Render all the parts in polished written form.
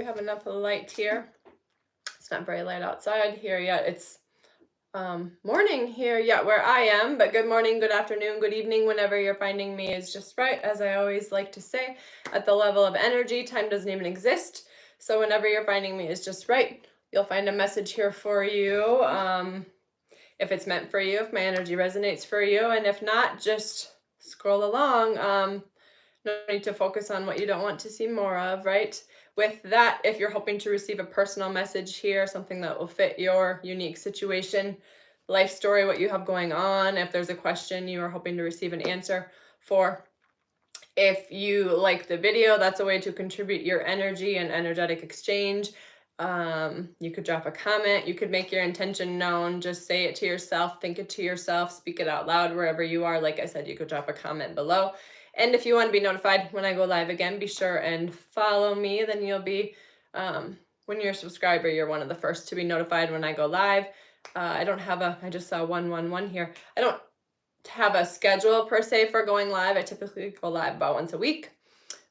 have enough light here. It's not very light outside here yet. It's morning here yet where I am, but good morning, good afternoon, good evening, whenever you're finding me is just right. As I always like to say, at the level of energy, time doesn't even exist. So whenever you're finding me is just right. You'll find a message here for you. If it's meant for you, if my energy resonates for you, and if not, just scroll along. No need to focus on what you don't want to see more of, right? With that, if you're hoping to receive a personal message here, something that will fit your unique situation, life story, what you have going on, if there's a question you are hoping to receive an answer for. If you like the video, that's a way to contribute your energy and energetic exchange. You could drop a comment, you could make your intention known, just say it to yourself, think it to yourself, speak it out loud wherever you are. Like I said, you could drop a comment below. And if you want to be notified when I go live again, be sure and follow me. Then you'll be, when you're a subscriber, you're one of the first to be notified when I go live. I just saw 111 here. I don't have a schedule per se for going live. I typically go live about once a week,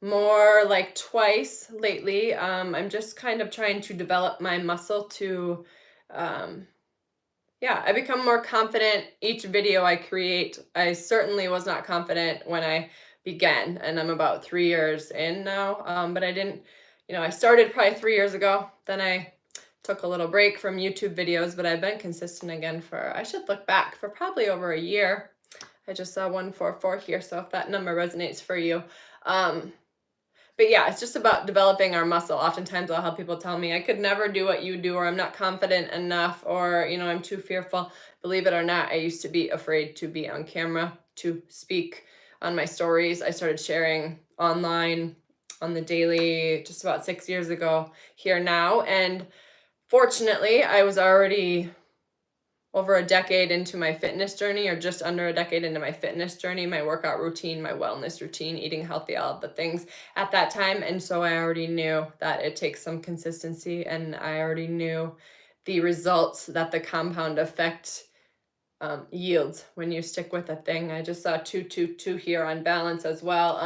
more like twice lately. I'm just kind of trying to develop my muscle to, I become more confident each video I create. I certainly was not confident when I began, and I'm about 3 years in now. But I didn't, I started probably 3 years ago. Then I took a little break from YouTube videos, but I've been consistent again I should look back, for probably over a year. I just saw 144 here, so if that number resonates for you. But yeah, it's just about developing our muscle. Oftentimes I'll have people tell me, I could never do what you do, or I'm not confident enough, or, I'm too fearful. Believe it or not, I used to be afraid to be on camera, to speak on my stories. I started sharing online on the daily just about 6 years ago here now. And fortunately, I was already over a decade into my fitness journey, or just under a decade into my fitness journey, my workout routine, my wellness routine, eating healthy, all of the things at that time. And so I already knew that it takes some consistency, and I already knew the results that the compound effect yields when you stick with a thing. I just saw 222 here on balance as well.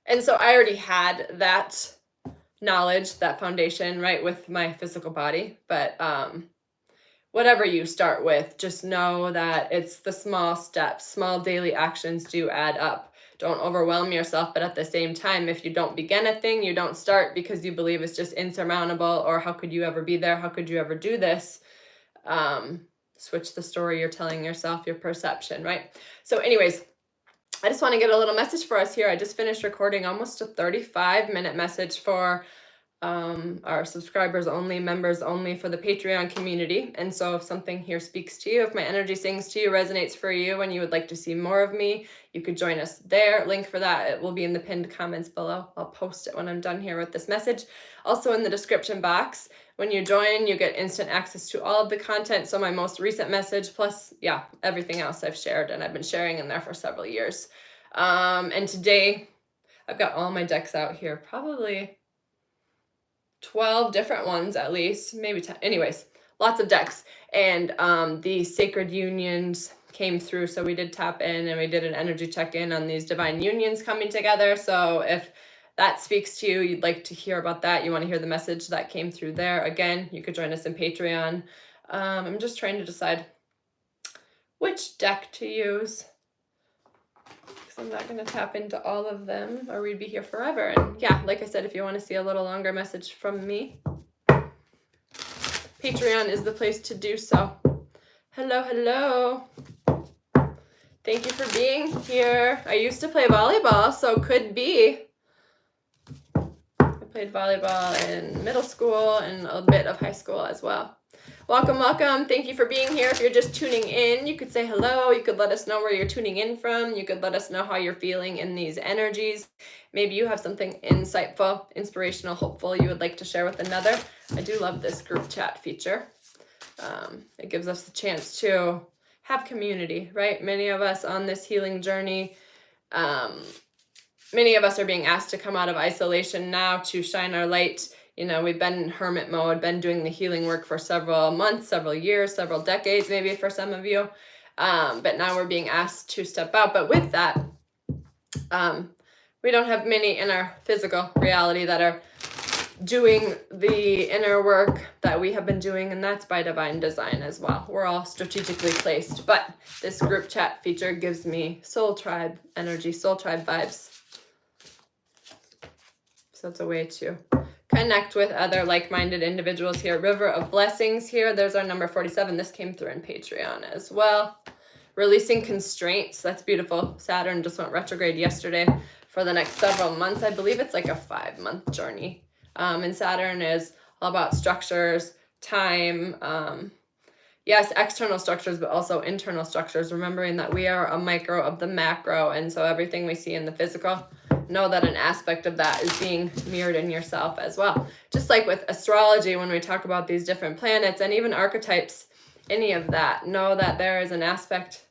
And so I already had that knowledge, that foundation, right, with my physical body. But whatever you start with, just know that it's the small steps, small daily actions do add up. Don't overwhelm yourself, but at the same time, if you don't begin a thing, you don't start because you believe it's just insurmountable, or how could you ever be there? How could you ever do this? Switch the story you're telling yourself, your perception, right? So anyways, I just want to get a little message for us here. I just finished recording almost a 35-minute message for our subscribers only, members only, for the Patreon community. And so if something here speaks to you, if my energy sings to you, resonates for you, and you would like to see more of me, you could join us there. Link for that, it will be in the pinned comments below. I'll post it when I'm done here with this message. Also in the description box, when you join, you get instant access to all of the content. So my most recent message, plus everything else I've shared, and I've been sharing in there for several years. And today I've got all my decks out here, probably 12 different ones at least, maybe 10. Anyways, lots of decks. And the sacred unions came through. So we did tap in and we did an energy check-in on these divine unions coming together. So if that speaks to you, you'd like to hear about that, you want to hear the message that came through there, again, you could join us in Patreon. I'm just trying to decide which deck to use, because I'm not going to tap into all of them or we'd be here forever. And like I said, if you want to see a little longer message from me, Patreon is the place to do so. Hello. Thank you for being here. I used to play volleyball, so could be. I played volleyball in middle school and a bit of high school as well. Welcome. Thank you for being here. If you're just tuning in, you could say hello. You could let us know where you're tuning in from. You could let us know how you're feeling in these energies. Maybe you have something insightful, inspirational, hopeful you would like to share with another. I do love this group chat feature. It gives us the chance to have community, right? Many of us on this healing journey, many of us are being asked to come out of isolation now to shine our light. We've been in hermit mode, been doing the healing work for several months, several years, several decades, maybe for some of you. But now we're being asked to step out. But with that, we don't have many in our physical reality that are doing the inner work that we have been doing, and that's by divine design as well. We're all strategically placed, but this group chat feature gives me soul tribe energy, soul tribe vibes. So it's a way to connect with other like-minded individuals here. River of Blessings here. There's our number 47. This came through in Patreon as well. Releasing constraints. That's beautiful. Saturn just went retrograde yesterday for the next several months. I believe it's like a 5-month journey. And Saturn is all about structures, time, yes, external structures, but also internal structures, remembering that we are a micro of the macro. And so everything we see in the physical, know that an aspect of that is being mirrored in yourself as well. Just like with astrology, when we talk about these different planets and even archetypes, any of that, know that there is an aspect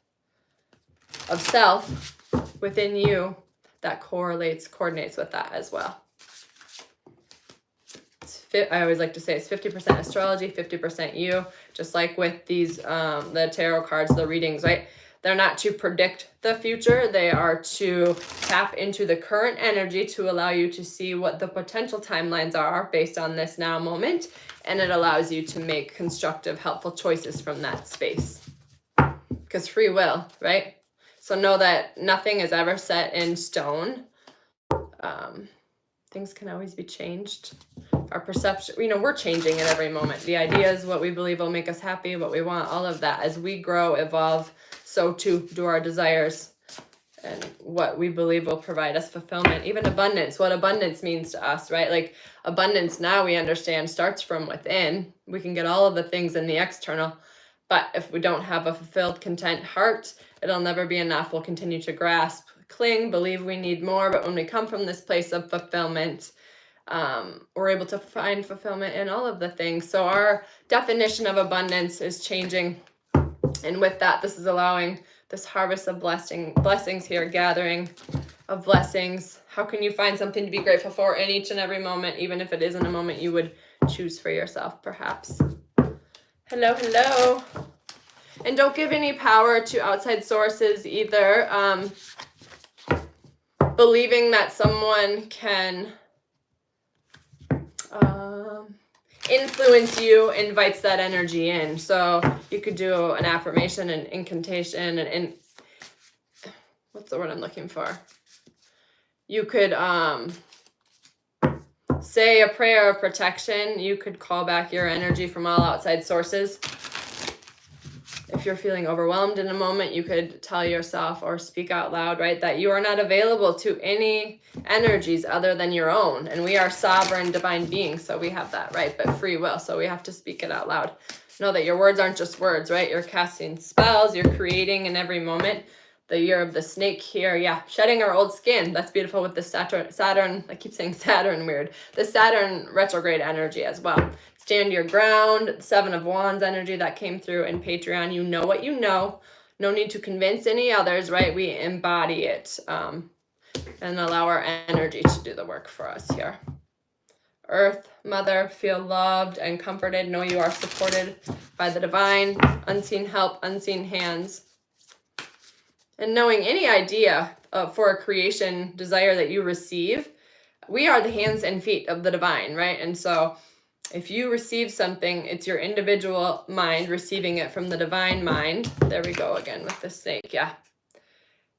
of self within you that coordinates with that as well. I always like to say it's 50% astrology, 50% you, just like with these, the tarot cards, the readings, right? They're not to predict the future. They are to tap into the current energy to allow you to see what the potential timelines are based on this now moment. And it allows you to make constructive, helpful choices from that space. Because free will, right? So know that nothing is ever set in stone. Things can always be changed. Our perception, we're changing at every moment. The ideas, what we believe will make us happy, what we want, all of that. As we grow, evolve, so too do our desires and what we believe will provide us fulfillment, even abundance, what abundance means to us, right? Like abundance now we understand starts from within. We can get all of the things in the external, but if we don't have a fulfilled, content heart, it'll never be enough. We'll continue to grasp, cling, believe we need more. But when we come from this place of fulfillment, we're able to find fulfillment in all of the things. So our definition of abundance is changing. And with that, this is allowing this harvest of blessings here, gathering of blessings. How can you find something to be grateful for in each and every moment, even if it isn't a moment you would choose for yourself, perhaps? Hello, hello. And don't give any power to outside sources either. Believing that someone can influence you invites that energy in. So you could do an affirmation, an incantation, and what's the word I'm looking for? You could say a prayer of protection. You could call back your energy from all outside sources. If you're feeling overwhelmed in a moment, you could tell yourself or speak out loud, right, that you are not available to any energies other than your own. And we are sovereign divine beings, so we have that, right? But free will, so we have to speak it out loud. Know that your words aren't just words, right? You're casting spells, you're creating in every moment. The year of the snake here, yeah, shedding our old skin. That's beautiful with the Saturn, I keep saying Saturn, weird. The Saturn retrograde energy as well. Stand your ground, 7 of Wands energy that came through in Patreon. You know what you know. No need to convince any others, right? We embody it and allow our energy to do the work for us here. Earth, Mother, feel loved and comforted. Know you are supported by the divine, unseen help, unseen hands. And knowing any idea for a creation desire that you receive, we are the hands and feet of the divine, right? And so if you receive something, it's your individual mind receiving it from the divine mind. There we go again with the snake, yeah.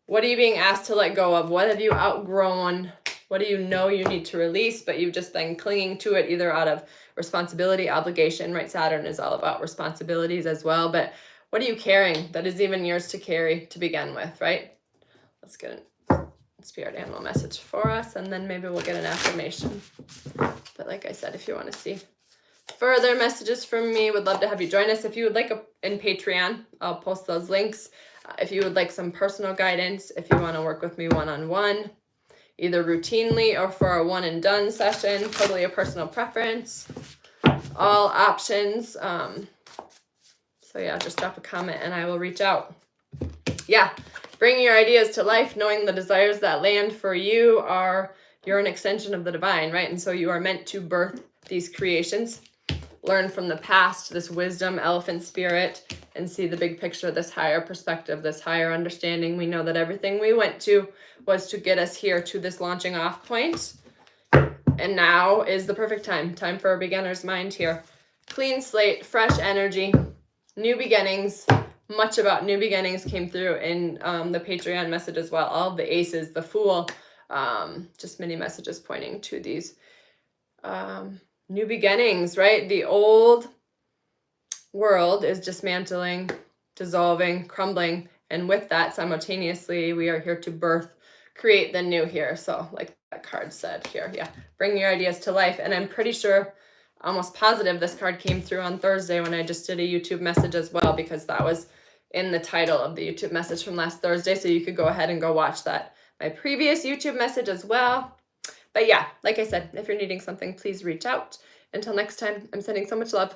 What are you being asked to let go of? What have you outgrown? What do you know you need to release, but you've just been clinging to it either out of responsibility, obligation, right? Saturn is all about responsibilities as well, but what are you carrying that is even yours to carry to begin with, right? Let's get a spirit animal message for us, and then maybe we'll get an affirmation. But like I said, if you want to see further messages from me, would love to have you join us. If you would like in Patreon, I'll post those links. If you would like some personal guidance, if you want to work with me one-on-one, either routinely or for a one and done session, totally a personal preference, all options. So yeah, just drop a comment and I will reach out. Yeah, bringing your ideas to life, knowing the desires that land for you you're an extension of the divine, right? And so you are meant to birth these creations, learn from the past, this wisdom, elephant spirit, and see the big picture, this higher perspective, this higher understanding. We know that everything we went to was to get us here to this launching off point. And now is the perfect time for a beginner's mind here. Clean slate, fresh energy, new beginnings. Much about new beginnings came through in the Patreon message as well. All of the aces, the fool, just many messages pointing to these new beginnings, right? The old world is dismantling, dissolving, crumbling. And with that, simultaneously, we are here to birth, create the new here. So like that card said here, yeah, bring your ideas to life. And I'm pretty sure, almost positive, this card came through on Thursday when I just did a YouTube message as well, because that was in the title of the YouTube message from last Thursday. So you could go ahead and go watch that, my previous YouTube message as well. But yeah, like I said, if you're needing something, please reach out. Until next time, I'm sending so much love.